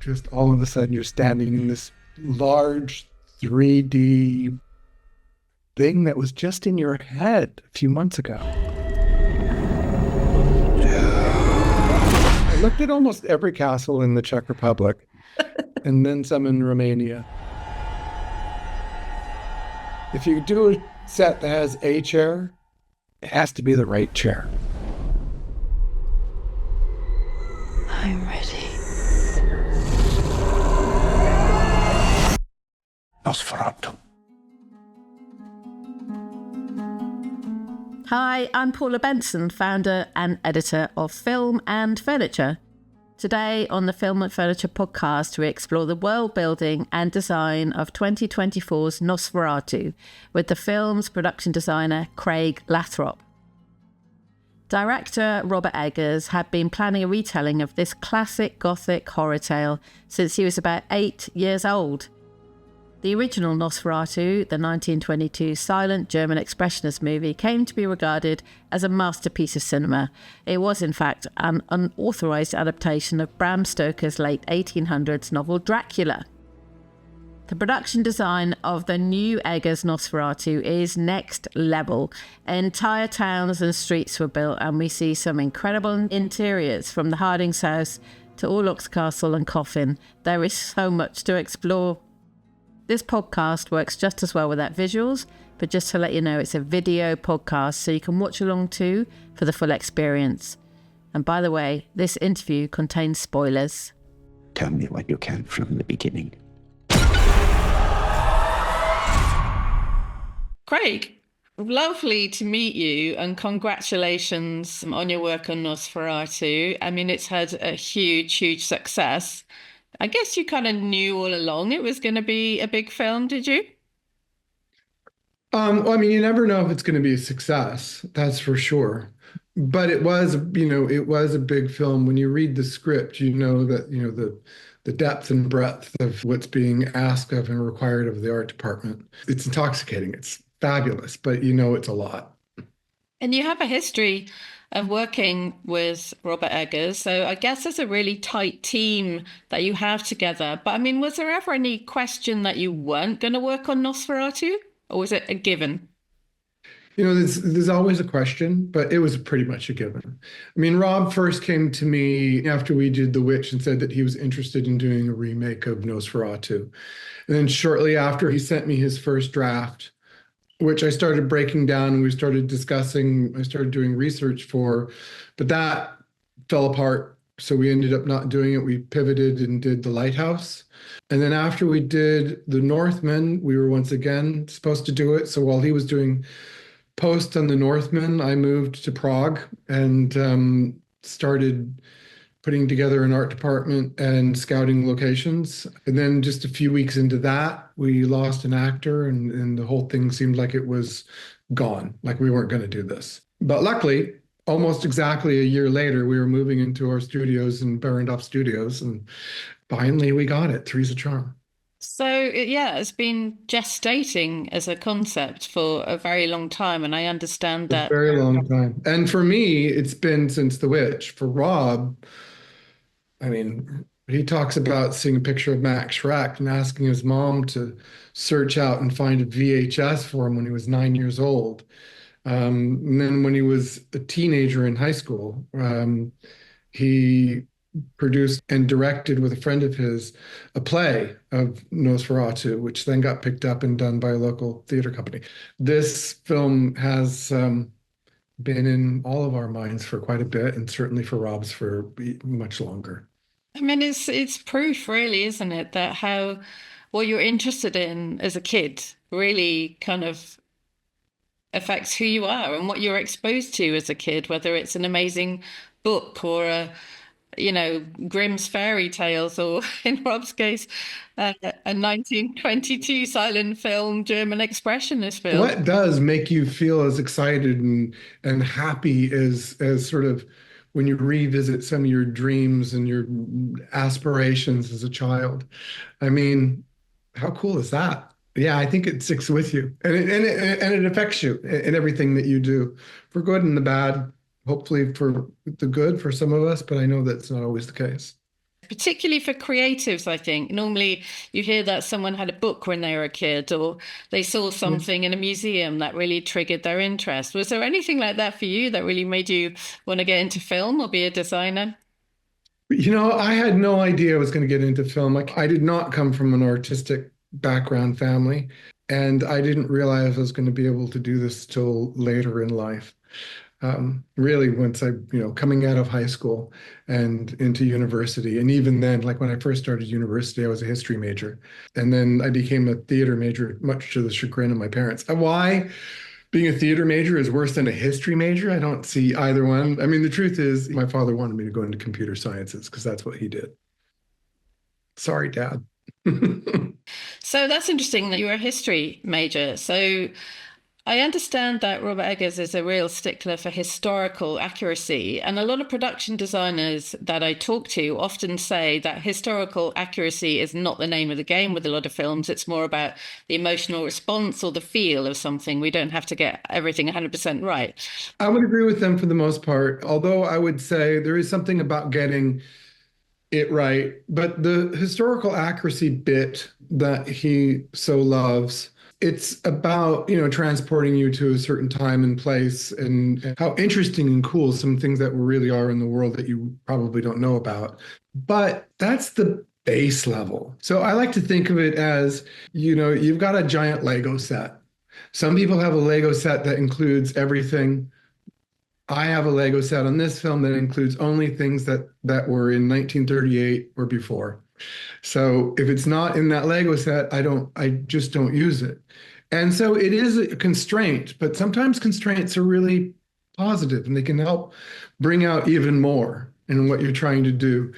Just all of a sudden you're standing in this large 3D thing that was just in your head a few months ago. I looked at almost every castle in the Czech Republic and then some in Romania. If you do a set that has a chair, it has to be the right chair. I'm ready. Nosferatu. Hi, I'm Paula Benson, founder and editor of Film and Furniture. Today on the Film and Furniture podcast, we explore the world building and design of 2024's Nosferatu with the film's production designer, Craig Lathrop. Director Robert Eggers had been planning a retelling of this classic Gothic horror tale since he was about 8 years old. The original Nosferatu, the 1922 silent German expressionist movie, came to be regarded as a masterpiece of cinema. It was, in fact, an unauthorised adaptation of Bram Stoker's late 1800s novel Dracula. The production design of the new Eggers Nosferatu is next level. Entire towns and streets were built, and we see some incredible interiors from the Harding's house to Orlok's castle and coffin. There is so much to explore. This podcast works just as well without visuals, but just to let you know, it's a video podcast, so you can watch along too for the full experience. And by the way, this interview contains spoilers. Tell me what you can from the beginning. Craig, lovely to meet you, and congratulations on your work on Nosferatu. I mean, it's had a huge success. I guess you kind of knew all along it was going to be a big film, did you? Well, I mean, you never know if it's going to be a success, that's for sure. But it was, it was a big film. When you read the script, you know that, the depth and breadth of what's being asked of and required of the art department. It's intoxicating. It's fabulous, but it's a lot. And you have a history of working with Robert Eggers, so I guess there's a really tight team that you have together. But I mean, was there ever any question that you weren't going to work on Nosferatu, or was it a given? There's always a question, but it was pretty much a given. I mean, Rob first came to me after we did The Witch and said that he was interested in doing a remake of Nosferatu. And then shortly after, he sent me his first draft, which I started breaking down and we started discussing. I started doing research for, but that fell apart. So we ended up not doing it. We pivoted and did The Lighthouse. And then after we did The Northman, we were once again supposed to do it. So while he was doing post on The Northman, I moved to Prague and started putting together an art department and scouting locations. And then just a few weeks into that, we lost an actor and the whole thing seemed like it was gone, like we weren't going to do this. But luckily, almost exactly a year later, we were moving into our studios in Barrendorf Studios, and finally we got it, Three's a Charm. So, yeah, it's been gestating as a concept for a very long time, and I understand that. A very long time. And for me, it's been since The Witch. For Rob, I mean, he talks about seeing a picture of Max Schreck and asking his mom to search out and find a VHS for him when he was 9 years old. And then when he was a teenager in high school, he produced and directed with a friend of his a play of Nosferatu, which then got picked up and done by a local theater company. This film has been in all of our minds for quite a bit, and certainly for Rob's for much longer. I mean, it's proof, really, isn't it, that how what you're interested in as a kid really kind of affects who you are and what you're exposed to as a kid, whether it's an amazing book or Grimm's fairy tales, or in Rob's case, a 1922 silent film, German expressionist film. What does make you feel as excited and happy as sort of when you revisit some of your dreams and your aspirations as a child? I mean, how cool is that? Yeah, I think it sticks with you, and it affects you in everything that you do, for good and the bad. Hopefully for the good for some of us, but I know that's not always the case. particularly for creatives, I think. Normally you hear that someone had a book when they were a kid, or they saw something in a museum that really triggered their interest. Was there anything like that for you that really made you want to get into film or be a designer? I had no idea I was going to get into film. Like, I did not come from an artistic background family, and I didn't realize I was going to be able to do this till later in life. Really, once coming out of high school and into university. And even then, like when I first started university, I was a history major. And then I became a theater major, much to the chagrin of my parents. Why being a theater major is worse than a history major? I don't see either one. I mean, the truth is, my father wanted me to go into computer sciences because that's what he did. Sorry, Dad. So that's interesting that you're a history major. So I understand that Robert Eggers is a real stickler for historical accuracy, and a lot of production designers that I talk to often say that historical accuracy is not the name of the game with a lot of films. It's more about the emotional response or the feel of something. We don't have to get everything 100% right. I would agree with them for the most part, although I would say there is something about getting it right. But the historical accuracy bit that he so loves, it's about, transporting you to a certain time and place, and how interesting and cool some things that really are in the world that you probably don't know about. But that's the base level. So I like to think of it as, you've got a giant Lego set. Some people have a Lego set that includes everything. I have a Lego set on this film that includes only things that were in 1938 or before. So if it's not in that Lego set, I just don't use it. And so it is a constraint, but sometimes constraints are really positive and they can help bring out even more in what you're trying to do.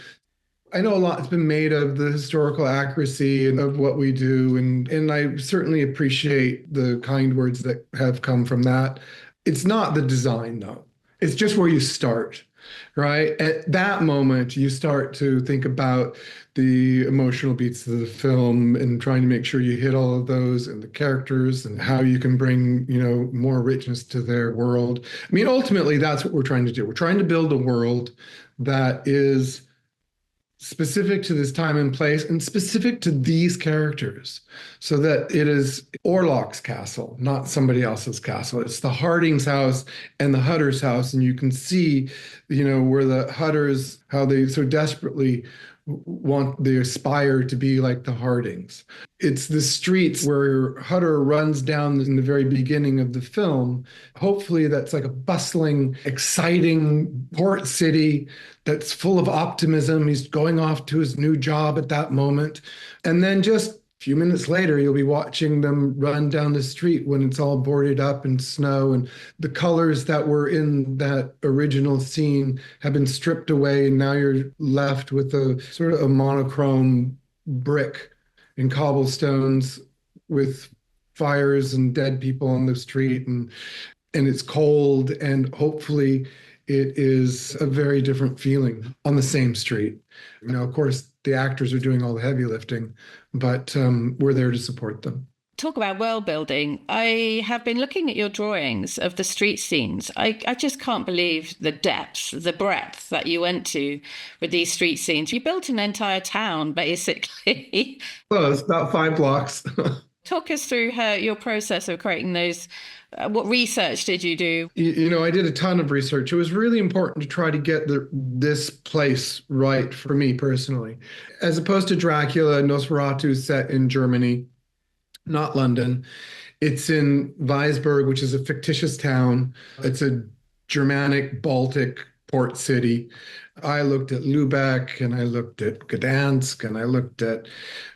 I know a lot has been made of the historical accuracy and of what we do, and I certainly appreciate the kind words that have come from that. It's not the design, though. It's just where you start, right? At that moment, you start to think about the emotional beats of the film and trying to make sure you hit all of those and the characters and how you can bring, more richness to their world. I mean, ultimately, that's what we're trying to do. We're trying to build a world that is specific to this time and place and specific to these characters, so that it is Orlok's castle, not somebody else's castle. It's the Harding's house and the Hutter's house. And you can see, where the Hutters, how they so desperately they aspire to be like the Hardings. It's the streets where Hutter runs down in the very beginning of the film. Hopefully that's like a bustling, exciting port city that's full of optimism. He's going off to his new job at that moment. And then just a few minutes later, you'll be watching them run down the street when it's all boarded up in snow, and the colors that were in that original scene have been stripped away, and now you're left with a sort of a monochrome brick and cobblestones with fires and dead people on the street, and it's cold, and hopefully it is a very different feeling on the same street. Of course, the actors are doing all the heavy lifting, but we're there to support them. Talk about world building. I have been looking at your drawings of the street scenes. I just can't believe the depth, the breadth that you went to with these street scenes. You built an entire town, basically. Well, it's about 5 blocks. Talk us through your process of creating those. What research did you do? I did a ton of research. It was really important to try to get this place right for me personally. As opposed to Dracula, Nosferatu is set in Germany, not London. It's in Weisburg, which is a fictitious town. It's a Germanic Baltic port city. I looked at Lübeck, and I looked at Gdansk, and I looked at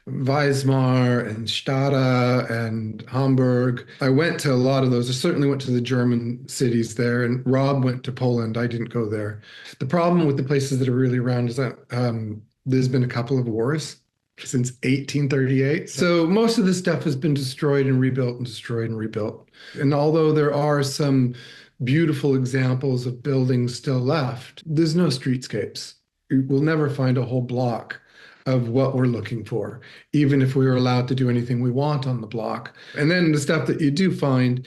Weimar and Stade and Hamburg. I went to a lot of those. I certainly went to the German cities there, and Rob went to Poland. I didn't go there. The problem with the places that are really around is that there's been a couple of wars since 1838. So most of this stuff has been destroyed and rebuilt and destroyed and rebuilt. And although there are some beautiful examples of buildings still left, there's no streetscapes. We'll never find a whole block of what we're looking for, even if we were allowed to do anything we want on the block. And then the stuff that you do find,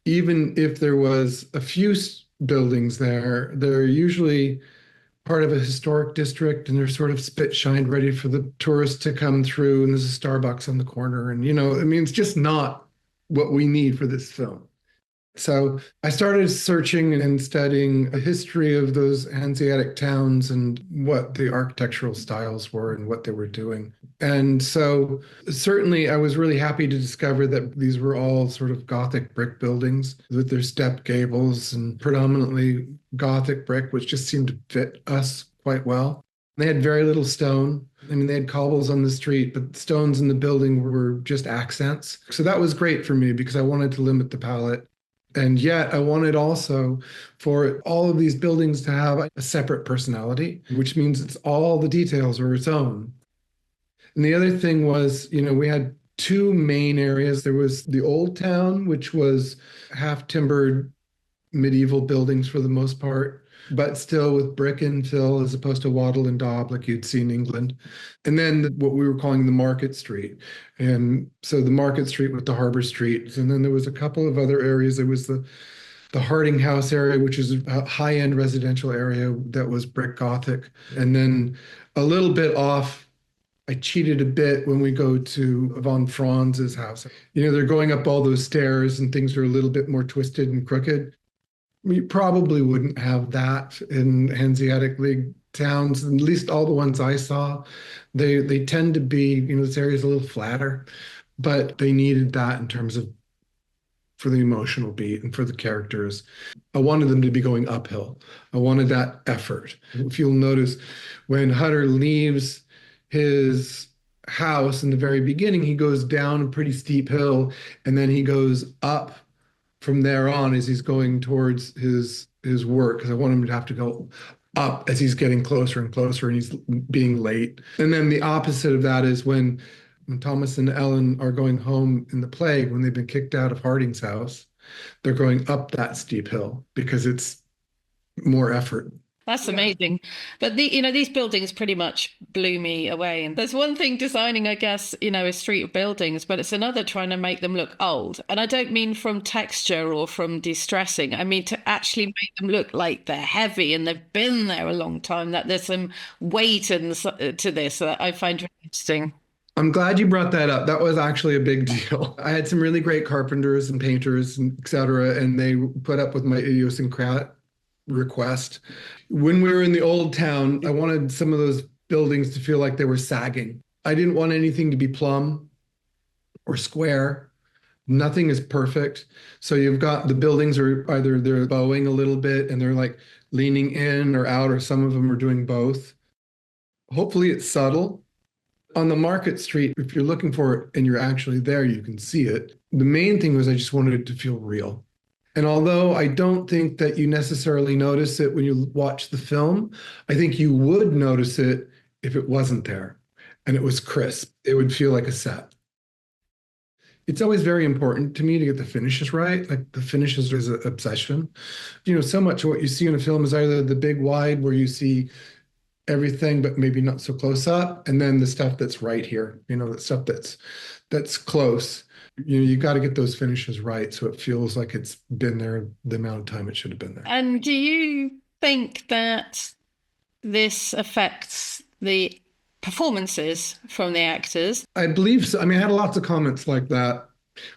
even if there was a few buildings there, they're usually part of a historic district, and they're sort of spit shined ready for the tourists to come through, and there's a Starbucks on the corner. And, I mean, it's just not what we need for this film. So I started searching and studying the history of those Hanseatic towns and what the architectural styles were and what they were doing. And so certainly I was really happy to discover that these were all sort of Gothic brick buildings with their step gables and predominantly Gothic brick, which just seemed to fit us quite well. They had very little stone. I mean, they had cobbles on the street, but stones in the building were just accents. So that was great for me because I wanted to limit the palette. And yet I wanted also for all of these buildings to have a separate personality, which means it's all the details are its own. And the other thing was, we had two main areas. There was the old town, which was half timbered medieval buildings for the most part, but still with brick infill as opposed to wattle and daub like you'd see in England. And then what we were calling the Market Street. And so the Market Street with the Harbor Street. And then there was a couple of other areas. There was the Harding House area, which is a high-end residential area that was brick Gothic. And then a little bit off, I cheated a bit when we go to von Franz's house. They're going up all those stairs and things are a little bit more twisted and crooked. We probably wouldn't have that in Hanseatic League towns, at least all the ones I saw. They tend to be, this area is a little flatter, but they needed that in terms of for the emotional beat and for the characters. I wanted them to be going uphill. I wanted that effort. If you'll notice, when Hutter leaves his house in the very beginning, he goes down a pretty steep hill, and then he goes up from there on as he's going towards his work, because I want him to have to go up as he's getting closer and closer and he's being late. And then the opposite of that is when Thomas and Ellen are going home in the plague, when they've been kicked out of Harding's house, they're going up that steep hill because it's more effort. That's amazing. But these buildings pretty much blew me away. And there's one thing designing, I guess, a street of buildings, but it's another trying to make them look old. And I don't mean from texture or from distressing. I mean to actually make them look like they're heavy and they've been there a long time, that there's some weight to this that I find really interesting. I'm glad you brought that up. That was actually a big deal. I had some really great carpenters and painters, and et cetera, and they put up with my idiosyncratic request. When we were in the old town, I wanted some of those buildings to feel like they were sagging. I didn't want anything to be plumb or square. Nothing is perfect. So you've got the buildings are either they're bowing a little bit and they're like leaning in or out, or some of them are doing both. Hopefully it's subtle. On the Market Street, if you're looking for it and you're actually there, you can see it. The main thing was I just wanted it to feel real. And although I don't think that you necessarily notice it when you watch the film, I think you would notice it if it wasn't there and it was crisp. It would feel like a set. It's always very important to me to get the finishes right. Like the finishes is an obsession. So much of what you see in a film is either the big wide where you see everything, but maybe not so close up, and then the stuff that's right here, the stuff that's close. You got to get those finishes right so it feels like it's been there the amount of time it should have been there. And do you think that this affects the performances from the actors? I believe so. I mean, I had lots of comments like that.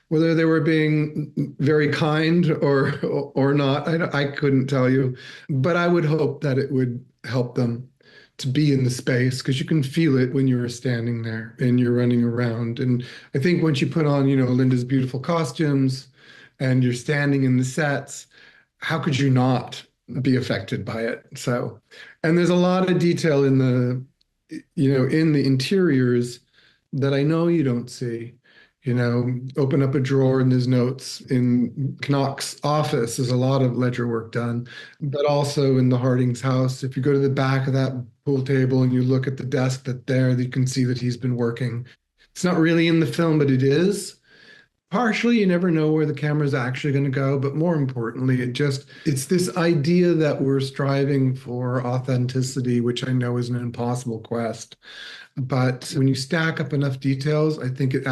Whether they were being very kind or not, I couldn't tell you. But I would hope that it would help them to be in the space, because you can feel it when you're standing there and you're running around. And I think once you put on, Linda's beautiful costumes and you're standing in the sets, how could you not be affected by it? So, and there's a lot of detail in the interiors that I know you don't see. Open up a drawer and there's notes. In Knock's office, there's a lot of ledger work done, but also in the Harding's house. If you go to the back of that pool table and you look at the desk you can see that he's been working. It's not really in the film, but it is. Partially, you never know where the camera's actually going to go, but more importantly, it's this idea that we're striving for authenticity, which I know is an impossible quest. But when you stack up enough details, I think it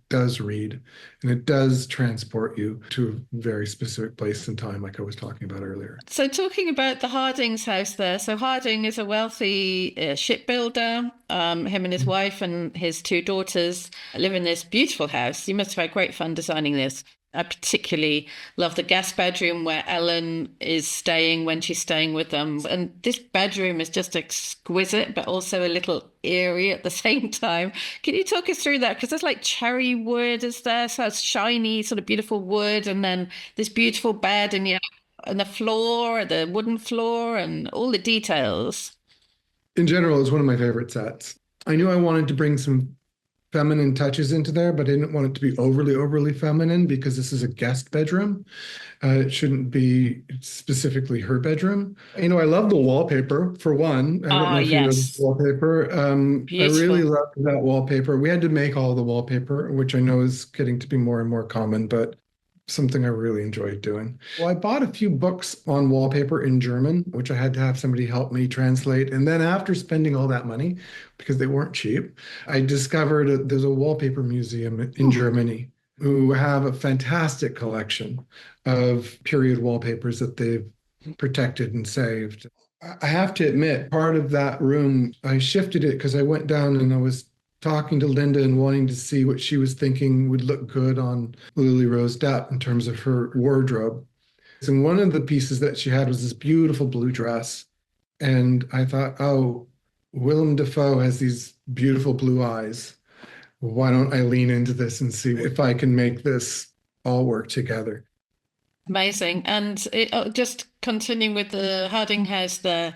does read, and it does transport you to a very specific place and time, like I was talking about earlier. So talking about the Harding's house there, so Harding is a wealthy shipbuilder. Him and his wife and his two daughters live in this beautiful house. You must have had great fun designing this. I particularly love the guest bedroom where Ellen is staying when she's staying with them. And this bedroom is just exquisite, but also a little eerie at the same time. Can you talk us through that? Because there's like cherry wood, is there? So it's shiny, sort of beautiful wood, and then this beautiful bed, and and the floor, the wooden floor, and all the details. In general, it's one of my favorite sets. I knew I wanted to bring some feminine touches into there, but I didn't want it to be overly feminine because this is a guest bedroom. It shouldn't be specifically her bedroom. I love the wallpaper, for one. I don't know if you know the wallpaper. I really love that wallpaper. We had to make all the wallpaper, which I know is getting to be more and more common, but something I really enjoyed doing. Well, I bought a few books on wallpaper in German, which I had to have somebody help me translate. And then after spending all that money, because they weren't cheap, I discovered there's a wallpaper museum in Germany who have a fantastic collection of period wallpapers that they've protected and saved. I have to admit, part of that room, I shifted it because I went down and I was talking to Linda and wanting to see what she was thinking would look good on Lily Rose Depp in terms of her wardrobe. And one of the pieces that she had was this beautiful blue dress. And I thought, oh, Willem Dafoe has these beautiful blue eyes. Why don't I lean into this and see if I can make this all work together? Amazing. And just continuing with the Harding house there,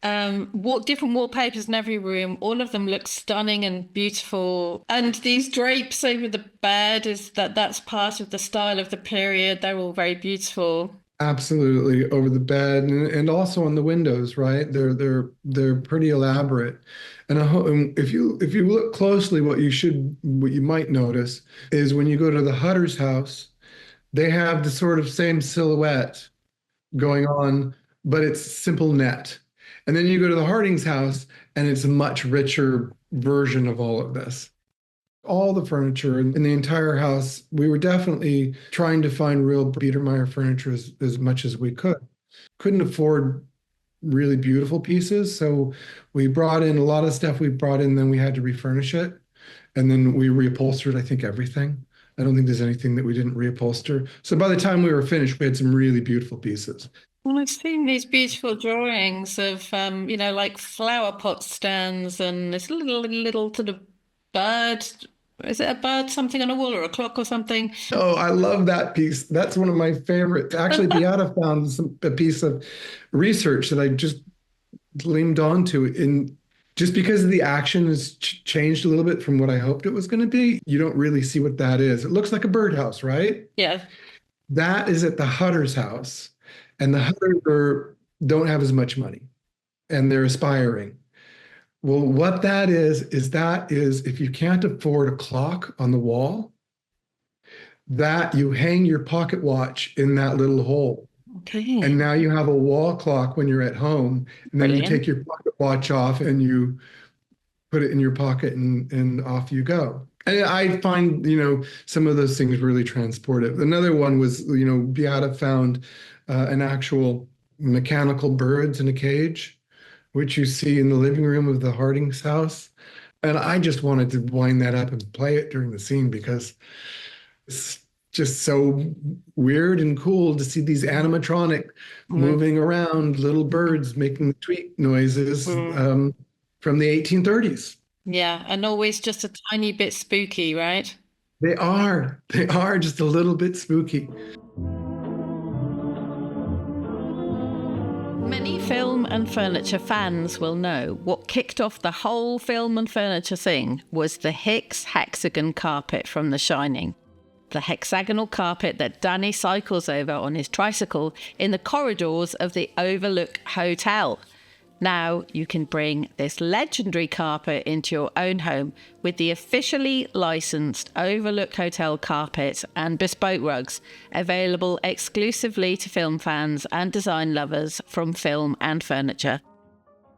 different wallpapers in every room. All of them look stunning and beautiful. And these drapes over the bed, that's part of the style of the period. They're all very beautiful. Absolutely, over the bed and also on the windows, right? They're pretty elaborate. And if you look closely, what you might notice is when you go to the Hutter's house, they have the sort of same silhouette going on, but it's simple net. And then you go to the Harding's house, and it's a much richer version of all of this. All the furniture in the entire house, we were definitely trying to find real Biedermeier furniture as much as we could. Couldn't afford really beautiful pieces, so we brought in a lot of stuff then we had to refurnish it. And then we reupholstered, I think, everything. I don't think there's anything that we didn't reupholster. So by the time we were finished, we had some really beautiful pieces. Well, I've seen these beautiful drawings of, like flower pot stands and this little sort of bird. Is it a bird, something on a wall, or a clock or something? Oh, I love that piece. That's one of my favorites. Actually, Beata found a piece of research that I just leaned onto. Just because the action has changed a little bit from what I hoped it was going to be, you don't really see what that is. It looks like a birdhouse, right? Yeah. That is at the Hutter's house. And the Hutters don't have as much money, and they're aspiring. Well, what that is if you can't afford a clock on the wall, that you hang your pocket watch in that little hole. Okay. And now you have a wall clock when you're at home, and then you take your pocket watch off and you put it in your pocket and off you go. And I find, some of those things really transportive. Another one was, Beata found an actual mechanical birds in a cage, which you see in the living room of the Harding's house. And I just wanted to wind that up and play it during the scene because it's just so weird and cool to see these animatronic moving around little birds making the tweet noises from the 1830s. Yeah, and always just a tiny bit spooky, right? They are just a little bit spooky. Many film and furniture fans will know what kicked off the whole film and furniture thing was the Hicks hexagon carpet from The Shining. The hexagonal carpet that Danny cycles over on his tricycle in the corridors of the Overlook Hotel. Now you can bring this legendary carpet into your own home with the officially licensed Overlook Hotel carpet and bespoke rugs, available exclusively to film fans and design lovers from film and furniture.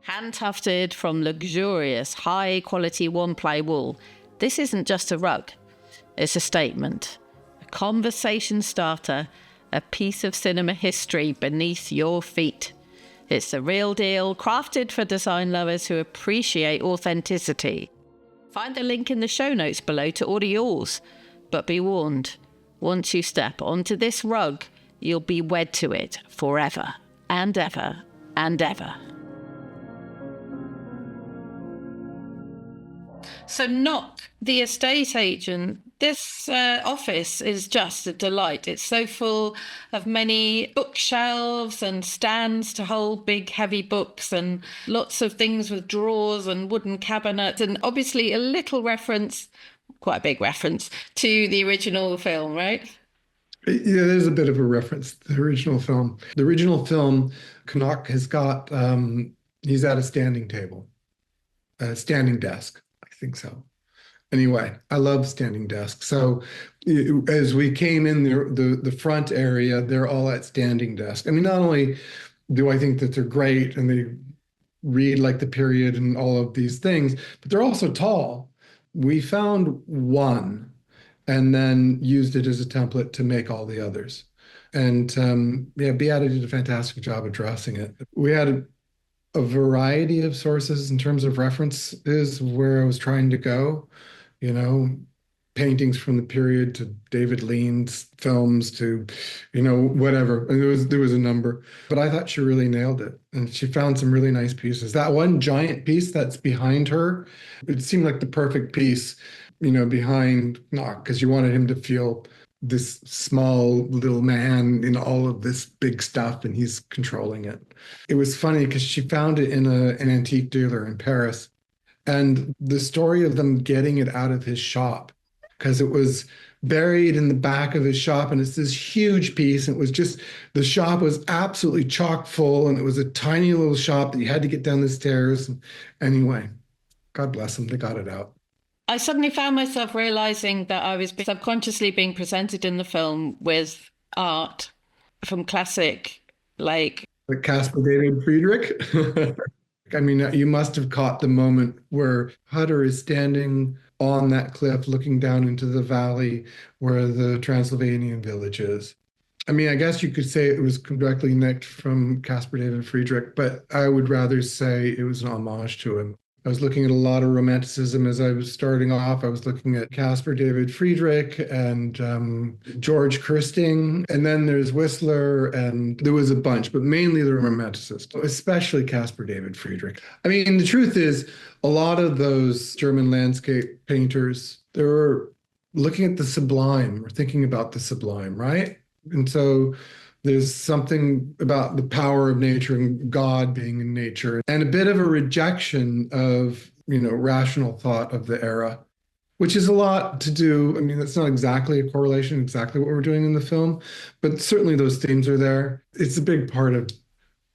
Hand tufted from luxurious, high-quality one-ply wool, this isn't just a rug. It's a statement, a conversation starter, a piece of cinema history beneath your feet. It's the real deal, crafted for design lovers who appreciate authenticity. Find the link in the show notes below to order yours. But be warned, once you step onto this rug, you'll be wed to it forever and ever and ever. So Knock, the estate agent, this office is just a delight. It's so full of many bookshelves and stands to hold big, heavy books and lots of things with drawers and wooden cabinets, and obviously a little reference, quite a big reference, to the original film, right? Yeah, there's a bit of a reference to the original film. The original film, Knock has got, he's at a standing table, a standing desk. I think so. Anyway, I love standing desks. So as we came in the front area, they're all at standing desks. I mean, not only do I think that they're great and they read like the period and all of these things, but they're also tall. We found one and then used it as a template to make all the others. And Beata did a fantastic job of dressing it. We had a variety of sources in terms of references where I was trying to go, paintings from the period to David Lean's films to, whatever. And there was a number, but I thought she really nailed it. And she found some really nice pieces. That one giant piece that's behind her, it seemed like the perfect piece, behind Knock, because you wanted him to feel this small little man in all of this big stuff, and he's controlling it. It was funny because she found it in an antique dealer in Paris, and the story of them getting it out of his shop, because it was buried in the back of his shop, and it's this huge piece, and it was just, the shop was absolutely chock full, and it was a tiny little shop that you had to get down the stairs. Anyway, God bless them, they got it out. I suddenly found myself realizing that I was subconsciously being presented in the film with art from classic, like Caspar David Friedrich. I mean, you must have caught the moment where Hutter is standing on that cliff looking down into the valley where the Transylvanian village is. I mean, I guess you could say it was directly nicked from Caspar David Friedrich, but I would rather say it was an homage to him. I was looking at a lot of romanticism as I was starting off. I was looking at Caspar David Friedrich and George Kirsting, and then there's Whistler, and there was a bunch, but mainly the romanticists, especially Caspar David Friedrich. I mean, the truth is, a lot of those German landscape painters, they were looking at the sublime or thinking about the sublime, right? And so there's something about the power of nature and God being in nature, and a bit of a rejection of, rational thought of the era, which is a lot to do. I mean, that's not exactly a correlation, exactly what we're doing in the film, but certainly those themes are there. It's a big part of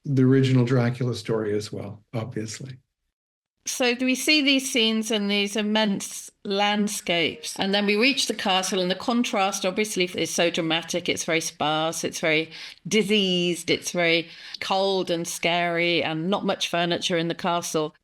the original Dracula story as well, obviously. So we see these scenes and these immense landscapes, and then we reach the castle, and the contrast obviously is so dramatic. It's very sparse, it's very diseased, it's very cold and scary, and not much furniture in the castle.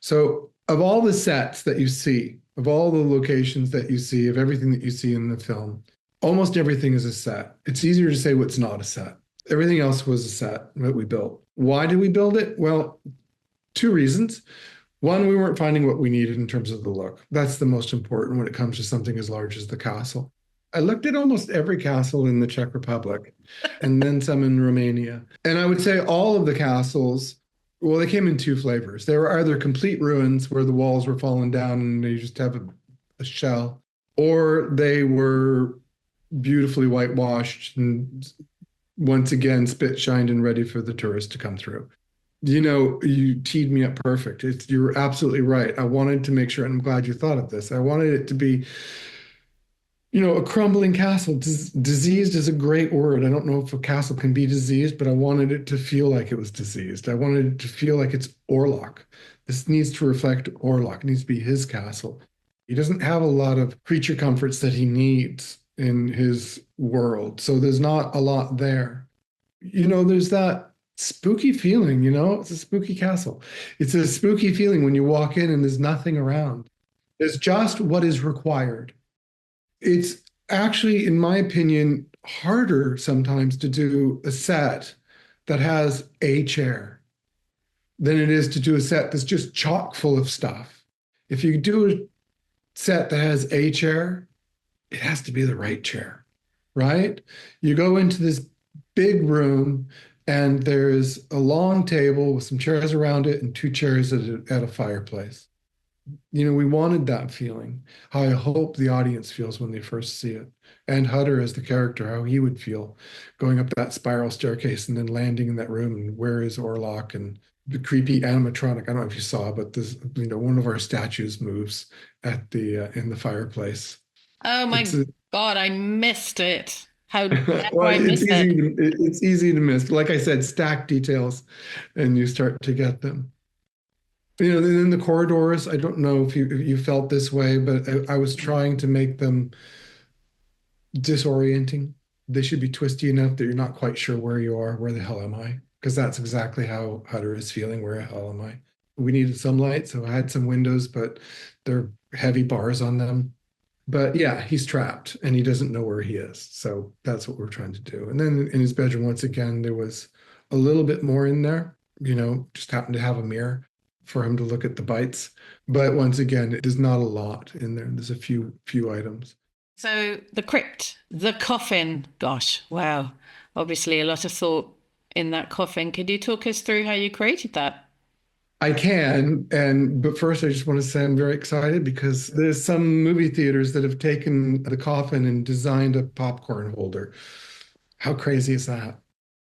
So of all the sets that you see, of all the locations that you see, of everything that you see in the film, almost everything is a set. It's easier to say what's not a set. Everything else was a set that we built. Why did we build it? Well, two reasons. One, we weren't finding what we needed in terms of the look. That's the most important when it comes to something as large as the castle. I looked at almost every castle in the Czech Republic and then some in Romania. And I would say all of the castles, well, they came in two flavors. They were either complete ruins where the walls were falling down and you just have a shell, or they were beautifully whitewashed and once again spit shined and ready for the tourists to come through. You teed me up perfect. You're absolutely right. I wanted to make sure, and I'm glad you thought of this. I wanted it to be, a crumbling castle. Diseased is a great word. I don't know if a castle can be diseased, but I wanted it to feel like it was diseased. I wanted it to feel like it's Orlok. This needs to reflect Orlok. It needs to be his castle. He doesn't have a lot of creature comforts that he needs in his world, so there's not a lot there. There's that spooky feeling, it's a spooky castle. It's a spooky feeling when you walk in and there's nothing around. There's just what is required. It's actually, in my opinion, harder sometimes to do a set that has a chair than it is to do a set that's just chock full of stuff. If you do a set that has a chair, it has to be the right chair, right? You go into this big room and there's a long table with some chairs around it and two chairs at a fireplace. We wanted that feeling, how I hope the audience feels when they first see it. And Hutter as the character, how he would feel going up that spiral staircase and then landing in that room. And where is Orlok? And the creepy animatronic. I don't know if you saw, but this, one of our statues moves at the in the fireplace. Oh my God, I missed it. How dare well, I miss it? It's easy to miss. Like I said, stack details, and you start to get them. In the corridors, I don't know if you felt this way, but I was trying to make them disorienting. They should be twisty enough that you're not quite sure where you are. Where the hell am I? Because that's exactly how Hutter is feeling. Where the hell am I? We needed some light, so I had some windows, but they're heavy bars on them. But yeah, he's trapped and he doesn't know where he is. So that's what we're trying to do. And then in his bedroom, once again, there was a little bit more in there, just happened to have a mirror for him to look at the bites. But once again, there's not a lot in there. There's a few items. So the crypt, the coffin, gosh, wow. Obviously a lot of thought in that coffin. Could you talk us through how you created that? I can, but first I just want to say I'm very excited because there's some movie theaters that have taken the coffin and designed a popcorn holder. How crazy is that?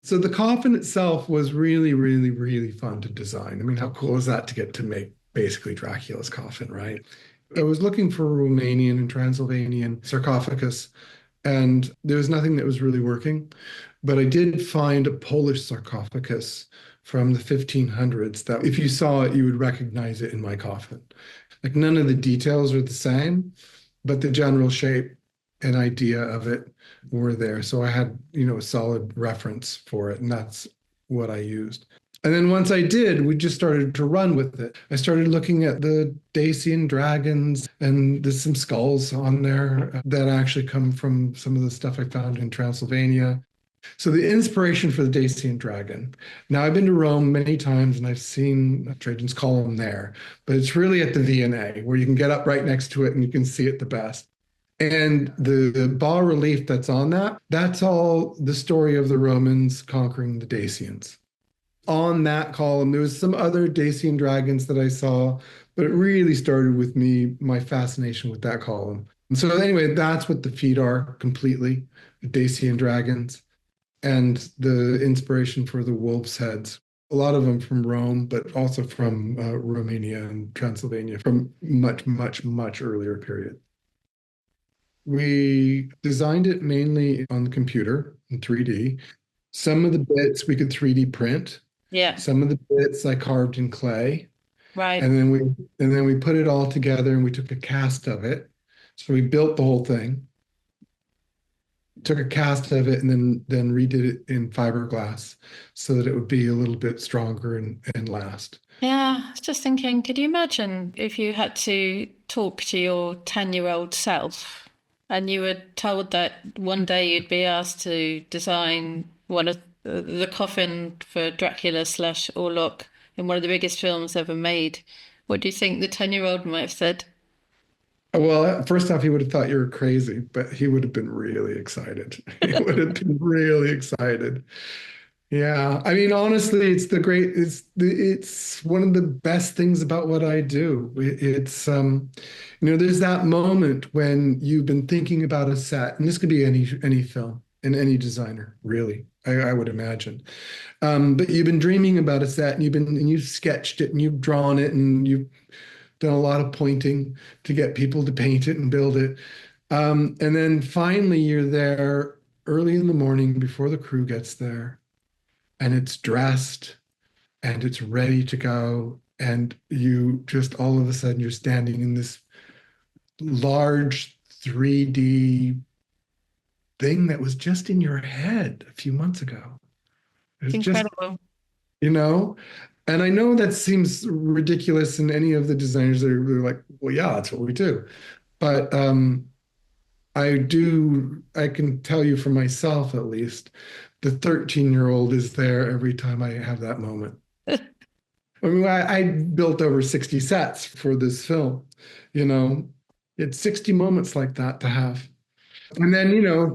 So the coffin itself was really, really, really fun to design. I mean, how cool is that to get to make basically Dracula's coffin, right? I was looking for a Romanian and Transylvanian sarcophagus, and there was nothing that was really working. But I did find a Polish sarcophagus from the 1500s that if you saw it, you would recognize it in my coffin. Like none of the details are the same, but the general shape and idea of it were there. So I had, a solid reference for it, and that's what I used. And then once I did, we just started to run with it. I started looking at the Dacian dragons, and there's some skulls on there that actually come from some of the stuff I found in Transylvania. So the inspiration for the Dacian dragon. Now I've been to Rome many times and I've seen Trajan's column there, but it's really at the V&A where you can get up right next to it and you can see it the best. And the bas relief that's on that's all the story of the Romans conquering the Dacians. On that column, there was some other Dacian dragons that I saw, but it really started with my fascination with that column. And so anyway, that's what the feet are completely, the Dacian dragons. And the inspiration for the wolves' heads, a lot of them from Rome, but also from Romania and Transylvania from much, much, much earlier period. We designed it mainly on the computer in 3D. Some of the bits we could 3D print. Yeah. Some of the bits I carved in clay. Right. And then we put it all together and we took a cast of it. So we built the whole thing. Took a cast of it and then redid it in fiberglass so that it would be a little bit stronger and last. Yeah, I was just thinking, could you imagine if you had to talk to your 10-year-old self and you were told that one day you'd be asked to design one of the coffin for Dracula / Orlok in one of the biggest films ever made? What do you think the 10-year-old might have said? Well, first off, he would have thought you were crazy, but he would have been really excited. He would have been really excited. Yeah, I mean, honestly, it's one of the best things about what I do. It's there's that moment when you've been thinking about a set, and this could be any film and any designer, really. I would imagine, but you've been dreaming about a set, and you've sketched it, and you've drawn it, and you've done a lot of pointing to get people to paint it and build it. And then finally you're there early in the morning before the crew gets there and it's dressed and it's ready to go. And you just all of a sudden you're standing in this large 3D thing that was just in your head a few months ago. It's incredible. you know? And I know that seems ridiculous, and any of the designers are like, well, yeah, that's what we do. But I can tell you for myself at least, the 13-year-old is there every time I have that moment. I mean, I built over 60 sets for this film, you know, it's 60 moments like that to have. And then,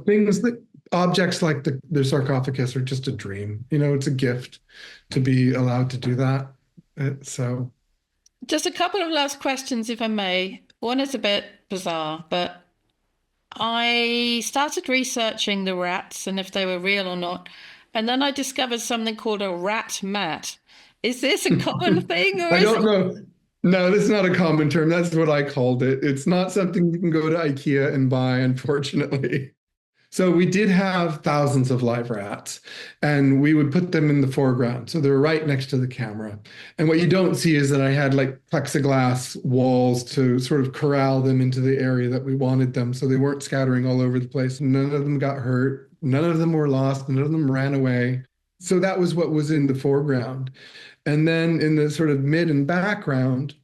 things that objects like the sarcophagus are just a dream, it's a gift to be allowed to do that. So, Just a couple of last questions, if I may. One is a bit bizarre, but I started researching the rats and if they were real or not. And then I discovered something called a rat mat. Is this a common thing or I is don't it? know. No, this is not a common term. That's what I called it. It's not something you can go to IKEA and buy, unfortunately. So we did have thousands of live rats, and we would put them in the foreground. So they're right next to the camera. And what you don't see is that I had like plexiglass walls to sort of corral them into the area that we wanted them. So they weren't scattering all over the place. None of them got hurt. None of them were lost. None of them ran away. So that was what was in the foreground. And then in the sort of mid and background,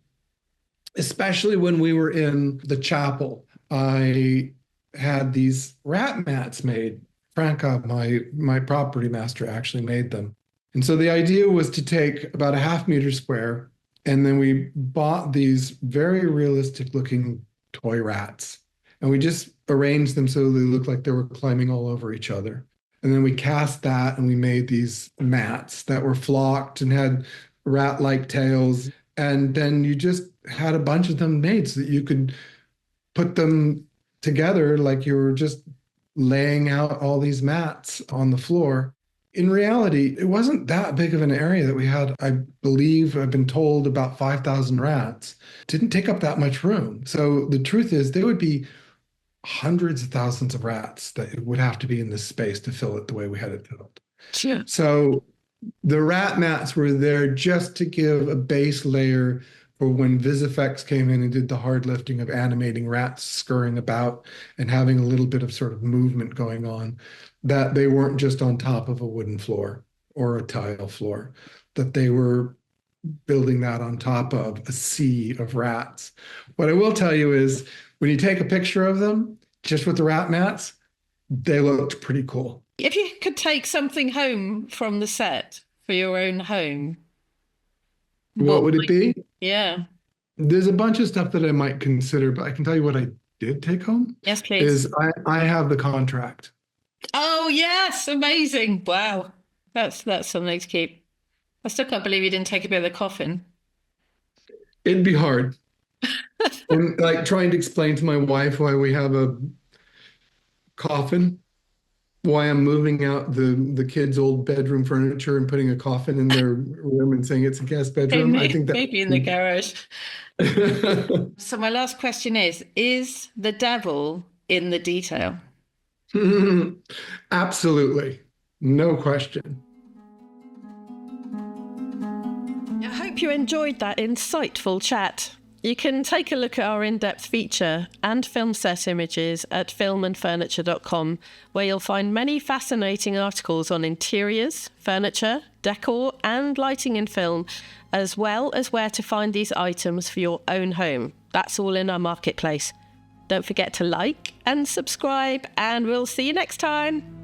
especially when we were in the chapel, I had these rat mats made. Franca, my property master, actually made them. And so the idea was to take about a half-meter square, and then we bought these very realistic looking toy rats. And we just arranged them so they looked like they were climbing all over each other. And then we cast that and we made these mats that were flocked and had rat-like tails. And then you just had a bunch of them made so that you could put them together like you were just laying out all these mats on the floor. In reality, it wasn't that big of an area that we had. I believe I've been told about 5,000 rats. It didn't take up that much room. So the truth is there would be hundreds of thousands of rats that would have to be in this space to fill it the way we had it filled. Sure. So the rat mats were there just to give a base layer for when VisFX came in and did the hard lifting of animating rats scurrying about and having a little bit of sort of movement going on, that they weren't just on top of a wooden floor or a tile floor, that they were building that on top of a sea of rats. What I will tell you is when you take a picture of them, just with the rat mats, they looked pretty cool. If you could take something home from the set for your own home, What would it be? Yeah. There's a bunch of stuff that I might consider, but I can tell you what I did take home. Yes, please. Is I have the contract. Oh, yes. Amazing. Wow. That's something to keep. I still can't believe you didn't take a bit of the coffin. It'd be hard. And like trying to explain to my wife why we have a coffin, why I'm moving out the kids' old bedroom furniture and putting a coffin in their room and saying it's a guest bedroom. I think that maybe in the garage. So my last question is the devil in the detail? Absolutely. No question. I hope you enjoyed that insightful chat. You can take a look at our in-depth feature and film set images at filmandfurniture.com, where you'll find many fascinating articles on interiors, furniture, decor, and lighting in film, as well as where to find these items for your own home. That's all in our marketplace. Don't forget to like and subscribe, and we'll see you next time.